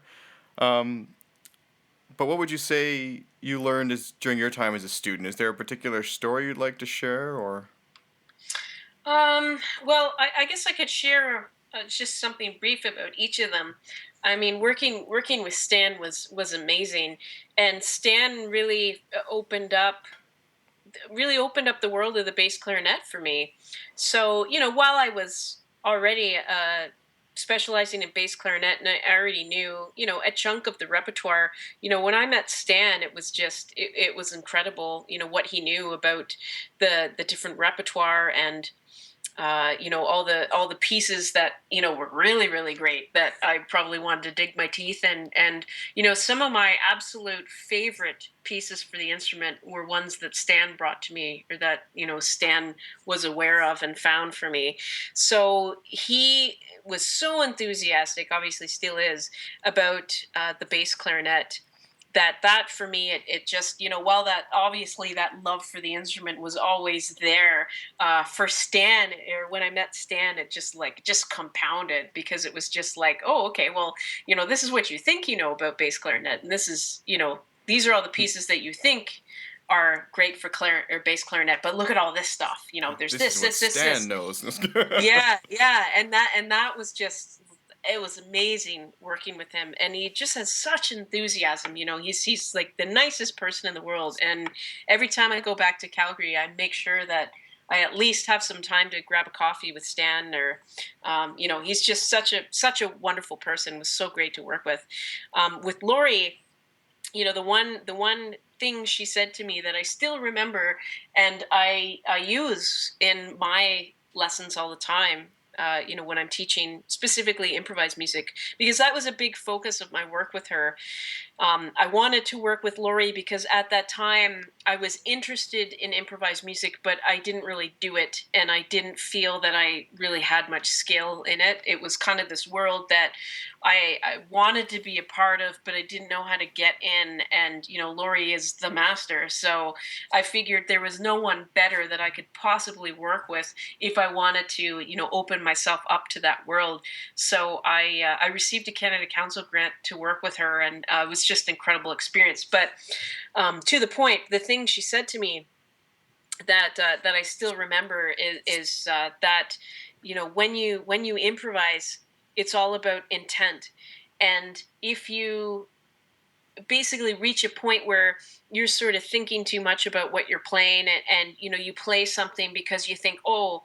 Um, but what would you say you learned during your time as a student? Is there a particular story you'd like to share, or? Well, I guess I could share just something brief about each of them. I mean, working with Stan was amazing, and Stan really opened up the world of the bass clarinet for me. So, while I was already specializing in bass clarinet, and I already knew, a chunk of the repertoire, when I met Stan, it was incredible, what he knew about the different repertoire, and all the pieces that were really really great, that I probably wanted to dig my teeth in. And some of my absolute favorite pieces for the instrument were ones that Stan brought to me, or that Stan was aware of and found for me. So he was so enthusiastic, obviously still is, about the bass clarinet, that for me, it just, while that obviously that love for the instrument was always there, for Stan, or when I met Stan, it just compounded, because it was just like, oh, okay, well, this is what you think about bass clarinet, and this is, these are all the pieces that you think are great for or bass clarinet, but look at all this stuff, there's This is what Stan this. knows. Yeah, yeah, and that was just, it was amazing working with him, and he just has such enthusiasm. He's like the nicest person in the world, and every time I go back to Calgary, I make sure that I at least have some time to grab a coffee with Stan, or he's just such a wonderful person. It was so great to work with. With Laurie, the one thing she said to me that I still remember, and I use in my lessons all the time, when I'm teaching specifically improvised music, because that was a big focus of my work with her. I wanted to work with Laurie because at that time I was interested in improvised music, but I didn't really do it, and I didn't feel that I really had much skill in it. It was kind of this world that I wanted to be a part of, but I didn't know how to get in. And Laurie is the master, so I figured there was no one better that I could possibly work with if I wanted to, open myself up to that world. So I received a Canada Council grant to work with her, and it was just an incredible experience. But to the point, the thing she said to me that I still remember is that when you improvise, it's all about intent. And if you basically reach a point where you're sort of thinking too much about what you're playing, and you play something because you think, oh,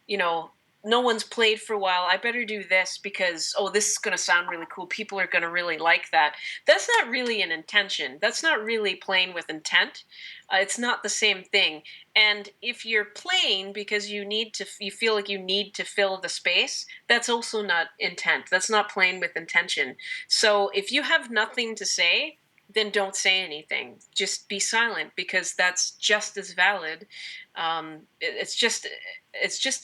you know no one's played for a while. I better do this because, oh, this is going to sound really cool. People are going to really like that. That's not really an intention. That's not really playing with intent. It's not the same thing. And if you're playing because you feel like you need to fill the space, that's also not intent. That's not playing with intention. So if you have nothing to say, then don't say anything. Just be silent, because that's just as valid. It's just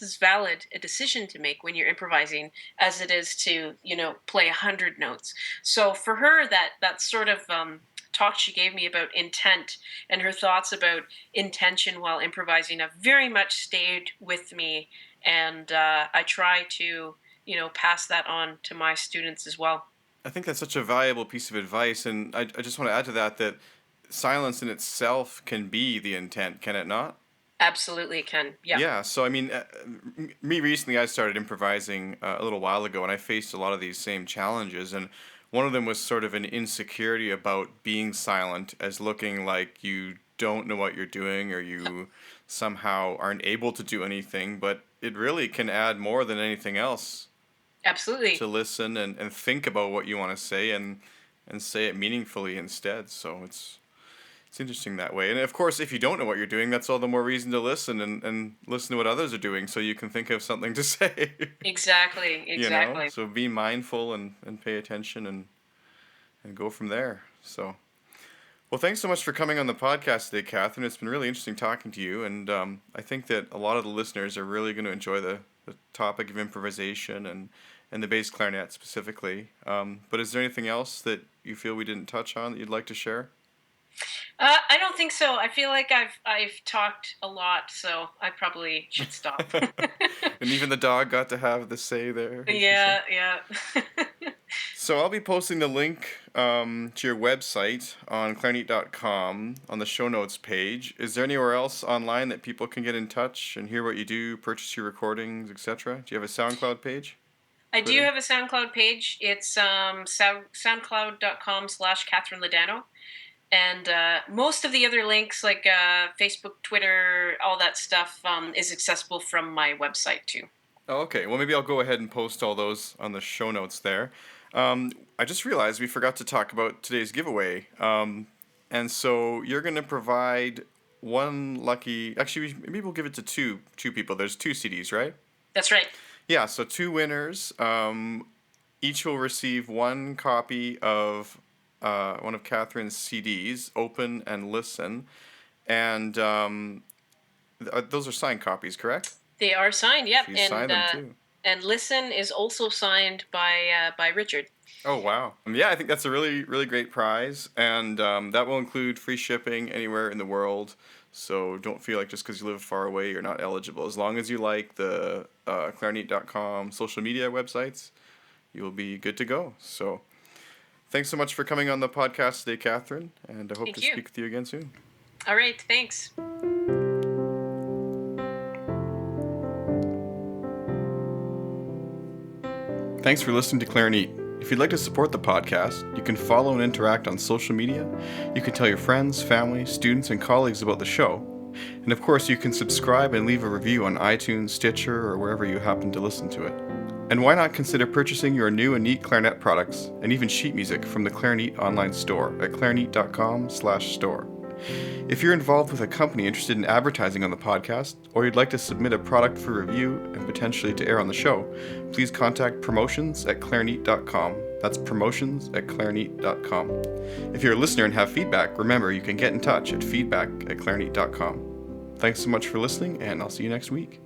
as valid a decision to make when you're improvising as it is to play 100 notes. So for her, that sort of talk she gave me about intent and her thoughts about intention while improvising have very much stayed with me, and I try to pass that on to my students as well. I think that's such a valuable piece of advice, and I just want to add to that silence in itself can be the intent, can it not? Absolutely, it can. Yeah. Yeah, so I mean, me recently, I started improvising a little while ago, and I faced a lot of these same challenges, and one of them was sort of an insecurity about being silent, as looking like you don't know what you're doing, or you somehow aren't able to do anything, but it really can add more than anything else. Absolutely. To listen and think about what you want to say, and say it meaningfully instead. So it's interesting that way. And of course, if you don't know what you're doing, that's all the more reason to listen and listen to what others are doing, so you can think of something to say. Exactly. So be mindful and pay attention and go from there. So, well, thanks so much for coming on the podcast today, Kathryn. It's been really interesting talking to you, and I think that a lot of the listeners are really going to enjoy the topic of improvisation and the bass clarinet specifically. But is there anything else that you feel we didn't touch on that you'd like to share? I don't think so. I feel like I've talked a lot, so I probably should stop. And even the dog got to have the say there. Yeah. So I'll be posting the link to your website on clarinet.com on the show notes page. Is there anywhere else online that people can get in touch and hear what you do, purchase your recordings, etc.? Do you have a SoundCloud page? I do have a SoundCloud page. It's soundcloud.com/Kathryn Ladano. And most of the other links, like Facebook, Twitter, all that stuff, is accessible from my website too. Oh, okay. Well, maybe I'll go ahead and post all those on the show notes there. I just realized we forgot to talk about today's giveaway. And so you're going to provide one lucky... Actually, maybe we'll give it to two people. There's 2 CDs, right? That's right. Yeah, so 2 winners. Each will receive 1 copy of one of Kathryn's CDs, Open and Listen. And those are signed copies, correct? They are signed, yep. You signed them too. And Listen is also signed by Richard. Oh, wow. Yeah, I think that's a really, really great prize. And that will include free shipping anywhere in the world. So don't feel like just because you live far away, you're not eligible. As long as you like the clarinet.com social media websites, you'll be good to go. So thanks so much for coming on the podcast today, Kathryn. And I hope to speak with you again soon. All right, thanks. Thanks for listening to Clarinet. If you'd like to support the podcast, you can follow and interact on social media. You can tell your friends, family, students, and colleagues about the show. And of course, you can subscribe and leave a review on iTunes, Stitcher, or wherever you happen to listen to it. And why not consider purchasing your new and neat clarinet products and even sheet music from the Clarinet online store at clarinet.com/store. If you're involved with a company interested in advertising on the podcast, or you'd like to submit a product for review and potentially to air on the show, please contact promotions@clarinet.com. That's promotions@clarinet.com. If you're a listener and have feedback, remember you can get in touch at feedback@clarinet.com. Thanks so much for listening, and I'll see you next week.